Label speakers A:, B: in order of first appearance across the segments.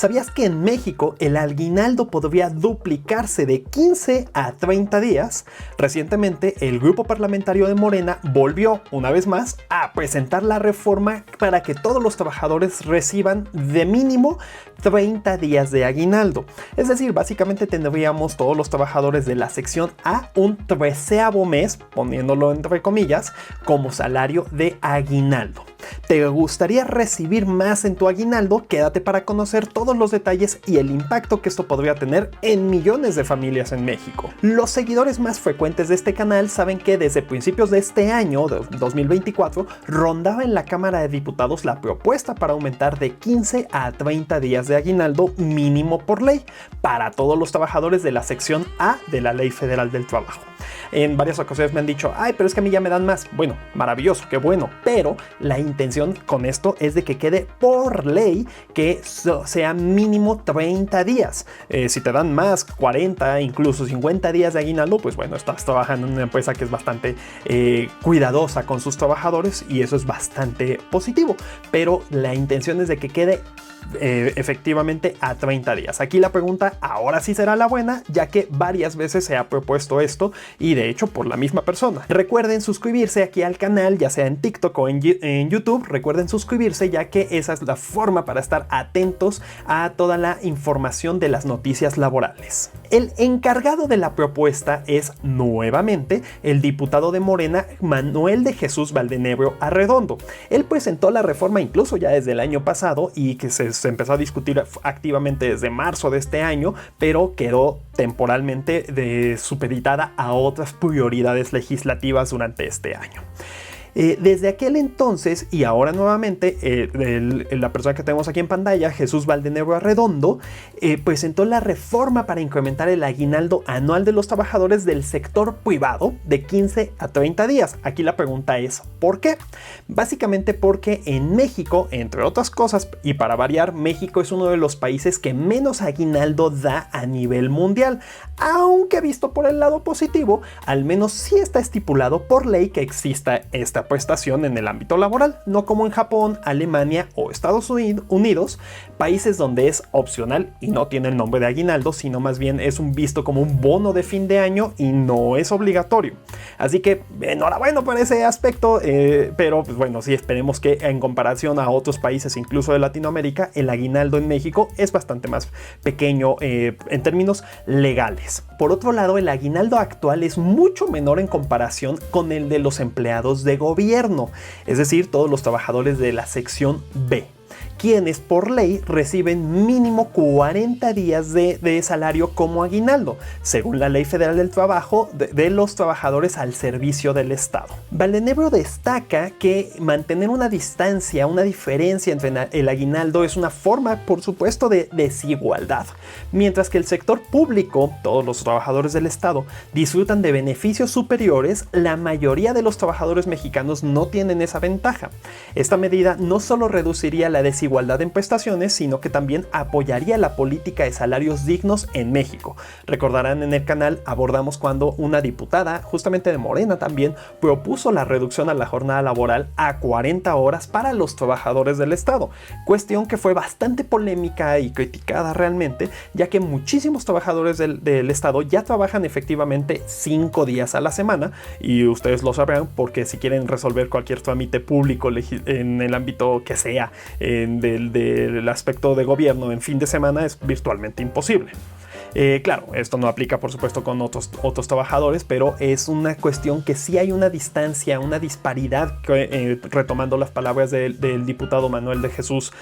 A: ¿Sabías que en México el aguinaldo podría duplicarse de 15 a 30 días? Recientemente, el grupo parlamentario de Morena volvió, una vez más, a presentar la reforma para que todos los trabajadores reciban de mínimo 30 días de aguinaldo. Es decir, básicamente tendríamos todos los trabajadores de la sección A un 13º mes, poniéndolo entre comillas, como salario de aguinaldo. ¿Te gustaría recibir más en tu aguinaldo? Quédate para conocer todos los detalles y el impacto que esto podría tener en millones de familias en México. Los seguidores más frecuentes de este canal saben que desde principios de este año, de 2024, rondaba en la Cámara de Diputados la propuesta para aumentar de 15 a 30 días de aguinaldo mínimo por ley para todos los trabajadores de la sección A de la Ley Federal del Trabajo. En varias ocasiones me han dicho, ay, pero es que a mí ya me dan más. Bueno, maravilloso, qué bueno, pero la intención con esto es de que quede por ley que sea mínimo 30 días. Si te dan más, 40, incluso 50 días de aguinaldo, pues bueno, estás trabajando en una empresa que es bastante cuidadosa con sus trabajadores y eso es bastante positivo, pero la intención es de que quede efectivamente a 30 días. Aquí la pregunta ahora sí será la buena, ya que varias veces se ha propuesto esto y de hecho por la misma persona. Recuerden suscribirse aquí al canal, ya sea en TikTok o en YouTube. Recuerden suscribirse, ya que esa es la forma para estar atentos a toda la información de las noticias laborales. El encargado de la propuesta es nuevamente el diputado de Morena, Manuel de Jesús Valdenebro Arredondo. Él presentó la reforma incluso ya desde el año pasado y que se empezó a discutir activamente desde marzo de este año, pero quedó temporalmente supeditada a otras prioridades legislativas durante este año. Desde aquel entonces y ahora nuevamente la persona que tenemos aquí en pantalla, Jesús Valdenebro Arredondo, presentó la reforma para incrementar el aguinaldo anual de los trabajadores del sector privado de 15 a 30 días. Aquí la pregunta es ¿por qué? Básicamente porque en México, entre otras cosas, y para variar, México es uno de los países que menos aguinaldo da a nivel mundial, aunque visto por el lado positivo, al menos sí está estipulado por ley que exista esta prestación en el ámbito laboral, no como en Japón, Alemania o Estados Unidos, países donde es opcional y no tiene el nombre de aguinaldo, sino más bien es visto como un bono de fin de año y no es obligatorio. Así que enhorabuena por ese aspecto, pero pues bueno, sí esperemos que en comparación a otros países, incluso de Latinoamérica, el aguinaldo en México es bastante más pequeño en términos legales. Por otro lado, el aguinaldo actual es mucho menor en comparación con el de los empleados de gobierno, es decir, todos los trabajadores de la sección B, quienes por ley reciben mínimo 40 días de salario como aguinaldo, según la Ley Federal del Trabajo de los trabajadores al servicio del Estado. Valdenebro destaca que mantener una distancia, una diferencia entre el aguinaldo es una forma, por supuesto, de desigualdad, mientras que el sector público, todos los trabajadores del Estado, disfrutan de beneficios superiores. La mayoría de los trabajadores mexicanos no tienen esa ventaja. Esta medida no solo reduciría la desigualdad en prestaciones, sino que también apoyaría la política de salarios dignos en México. Recordarán, en el canal abordamos cuando una diputada, justamente de Morena también, propuso la reducción a la jornada laboral a 40 horas para los trabajadores del Estado, cuestión que fue bastante polémica y criticada realmente, ya que muchísimos trabajadores del Estado ya trabajan efectivamente 5 días a la semana, y ustedes lo sabrán porque si quieren resolver cualquier trámite público en el ámbito que sea, del aspecto de gobierno en fin de semana, es virtualmente imposible. Claro, esto no aplica por supuesto con otros trabajadores, pero es una cuestión que sí hay una distancia, una disparidad, retomando las palabras del diputado Manuel de Jesús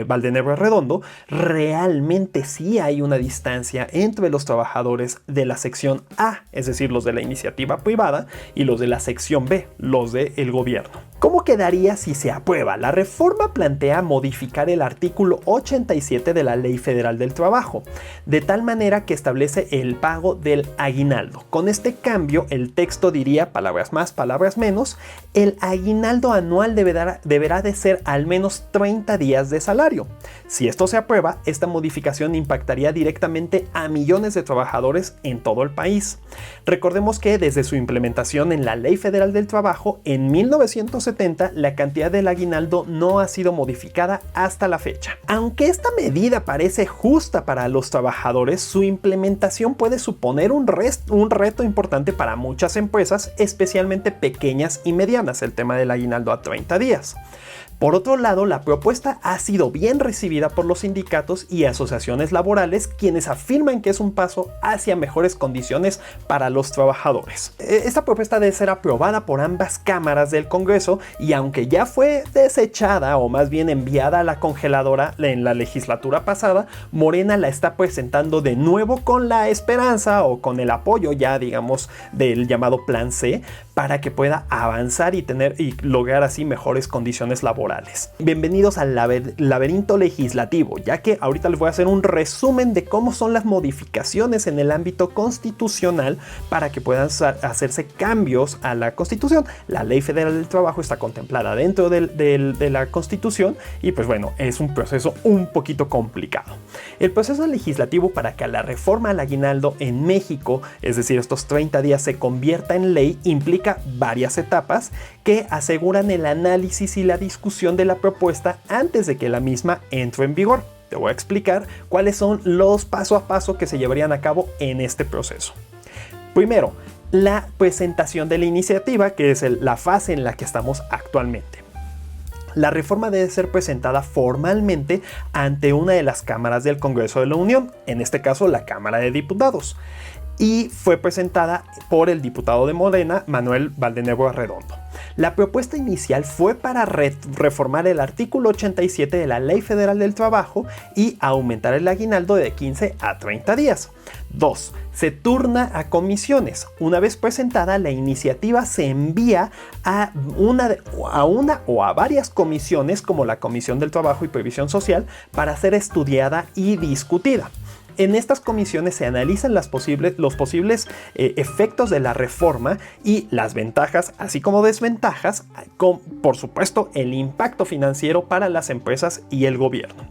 A: Valdenebro Arredondo, realmente sí hay una distancia entre los trabajadores de la sección A, es decir, los de la iniciativa privada, y los de la sección B, los del gobierno. ¿Cómo quedaría si se aprueba? La reforma plantea modificar el artículo 87 de la Ley Federal del Trabajo, de tal manera que establece el pago del aguinaldo. Con este cambio, el texto diría, palabras más, palabras menos, el aguinaldo anual deberá de ser al menos 30 días de salario. Si esto se aprueba, esta modificación impactaría directamente a millones de trabajadores en todo el país. Recordemos que desde su implementación en la Ley Federal del Trabajo en 1970, la cantidad del aguinaldo no ha sido modificada hasta la fecha. Aunque esta medida parece justa para los trabajadores, su implementación puede suponer un reto importante para muchas empresas, especialmente pequeñas y medianas, el tema del aguinaldo a 30 días. Por otro lado, la propuesta ha sido bien recibida por los sindicatos y asociaciones laborales, quienes afirman que es un paso hacia mejores condiciones para los trabajadores. Esta propuesta debe ser aprobada por ambas cámaras del Congreso y aunque ya fue desechada o más bien enviada a la congeladora en la legislatura pasada, Morena la está presentando de nuevo con la esperanza o con el apoyo ya digamos del llamado Plan C para que pueda avanzar y lograr así mejores condiciones laborales. Bienvenidos al laberinto legislativo, ya que ahorita les voy a hacer un resumen de cómo son las modificaciones en el ámbito constitucional para que puedan hacerse cambios a la Constitución. La Ley Federal del Trabajo está contemplada dentro de la Constitución y pues bueno, es un proceso un poquito complicado. El proceso legislativo para que la reforma al aguinaldo en México, es decir, estos 30 días se convierta en ley, implica varias etapas que aseguran el análisis y la discusión de la propuesta antes de que la misma entre en vigor. Te voy a explicar cuáles son los paso a paso que se llevarían a cabo en este proceso. Primero, la presentación de la iniciativa, que es la fase en la que estamos actualmente. La reforma debe ser presentada formalmente ante una de las cámaras del Congreso de la Unión, en este caso la Cámara de Diputados, y fue presentada por el diputado de Morena, Manuel Valdenuevo Arredondo. La propuesta inicial fue para reformar el artículo 87 de la Ley Federal del Trabajo y aumentar el aguinaldo de 15 a 30 días. 2. Se turna a comisiones. Una vez presentada, la iniciativa se envía a una o a varias comisiones, como la Comisión del Trabajo y Previsión Social, para ser estudiada y discutida. En estas comisiones se analizan los posibles efectos de la reforma y las ventajas, así como desventajas, con, por supuesto, el impacto financiero para las empresas y el gobierno.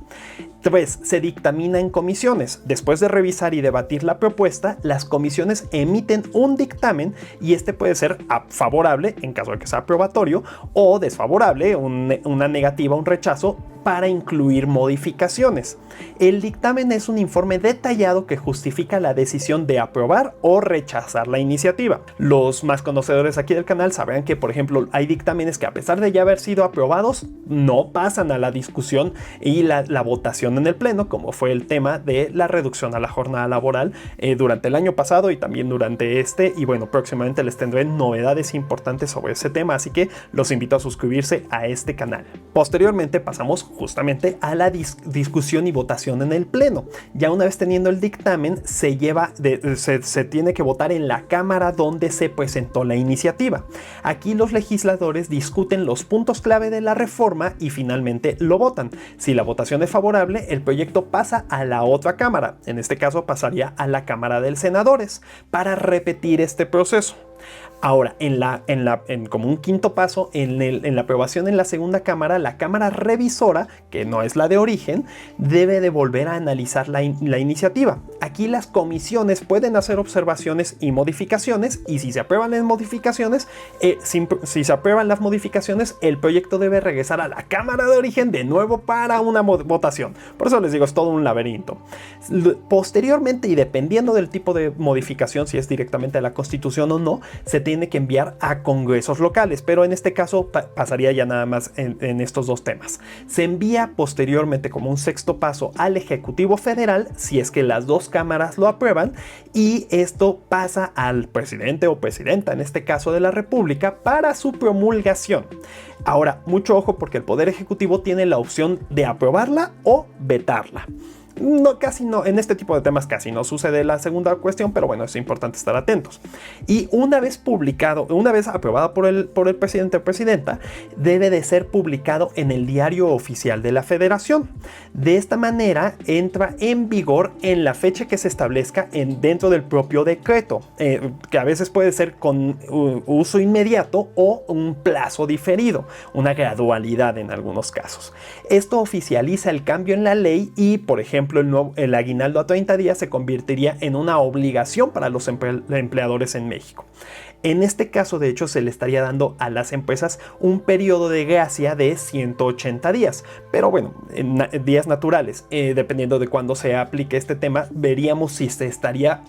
A: 3. Se dictamina en comisiones. Después de revisar y debatir la propuesta, las comisiones emiten un dictamen y este puede ser favorable en caso de que sea aprobatorio o desfavorable, una negativa, un rechazo, para incluir modificaciones. El dictamen es un informe detallado que justifica la decisión de aprobar o rechazar la iniciativa. Los más conocedores aquí del canal sabrán que, por ejemplo, hay dictámenes que a pesar de ya haber sido aprobados, no pasan a la discusión y la votación en el pleno, como fue el tema de la reducción a la jornada laboral durante el año pasado y también durante este, y bueno, próximamente les tendré novedades importantes sobre ese tema, así que los invito a suscribirse a este canal. Posteriormente pasamos justamente a la discusión y votación en el pleno. Ya una vez teniendo el dictamen, se tiene que votar en la cámara donde se presentó la iniciativa. Aquí los legisladores discuten los puntos clave de la reforma y finalmente lo votan. Si la votación es favorable, el proyecto pasa a la otra cámara, en este caso pasaría a la Cámara de Senadores, para repetir este proceso. Ahora, como un quinto paso, en la aprobación en la segunda cámara, la cámara revisora, que no es la de origen, debe de volver a analizar la iniciativa. Aquí las comisiones pueden hacer observaciones y modificaciones, y si se aprueban las modificaciones, el proyecto debe regresar a la cámara de origen de nuevo para una votación. Por eso les digo, es todo un laberinto. Posteriormente, y dependiendo del tipo de modificación, si es directamente a la Constitución o no, se tiene que enviar a congresos locales, pero en este caso pasaría ya nada más en estos dos temas. Se envía posteriormente como un sexto paso al Ejecutivo Federal, si es que las dos cámaras lo aprueban, y esto pasa al presidente o presidenta, en este caso de la República, para su promulgación. Ahora, mucho ojo porque el Poder Ejecutivo tiene la opción de aprobarla o vetarla. No, casi no, en este tipo de temas casi no sucede la segunda cuestión, pero bueno, es importante estar atentos. Y una vez publicado, una vez aprobada por el presidente o presidenta, debe de ser publicado en el diario oficial de la Federación. De esta manera entra en vigor en la fecha que se establezca dentro del propio decreto, que a veces puede ser con uso inmediato o un plazo diferido, una gradualidad en algunos casos. Esto oficializa el cambio en la ley y, por ejemplo, el aguinaldo a 30 días se convertiría en una obligación para los empleadores en México. En este caso, de hecho, se le estaría dando a las empresas un periodo de gracia de 180 días. Pero bueno, en días naturales, dependiendo de cuándo se aplique este tema, veríamos si se estaría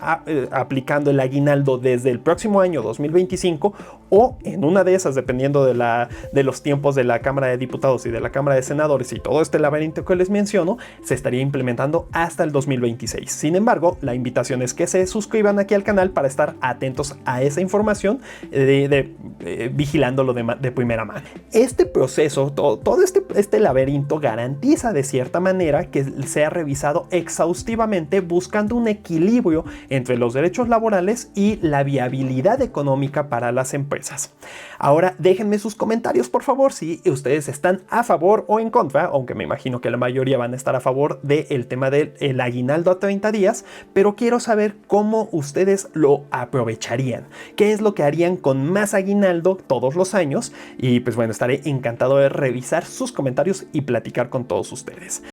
A: aplicando el aguinaldo desde el próximo año 2025 o en una de esas, dependiendo de los tiempos de la Cámara de Diputados y de la Cámara de Senadores y todo este laberinto que les menciono, se estaría implementando hasta el 2026. Sin embargo, la invitación es que se suscriban aquí al canal para estar atentos a esa información, vigilándolo de primera mano. Este proceso, todo este laberinto garantiza de cierta manera que sea revisado exhaustivamente, buscando un equilibrio entre los derechos laborales y la viabilidad económica para las empresas. Ahora déjenme sus comentarios, por favor, si ustedes están a favor o en contra, aunque me imagino que la mayoría van a estar a favor del tema del aguinaldo a 30 días, pero quiero saber cómo ustedes lo aprovecharían. ¿Qué es lo que harían con más aguinaldo todos los años? Y pues bueno, estaré encantado de revisar sus comentarios y platicar con todos ustedes.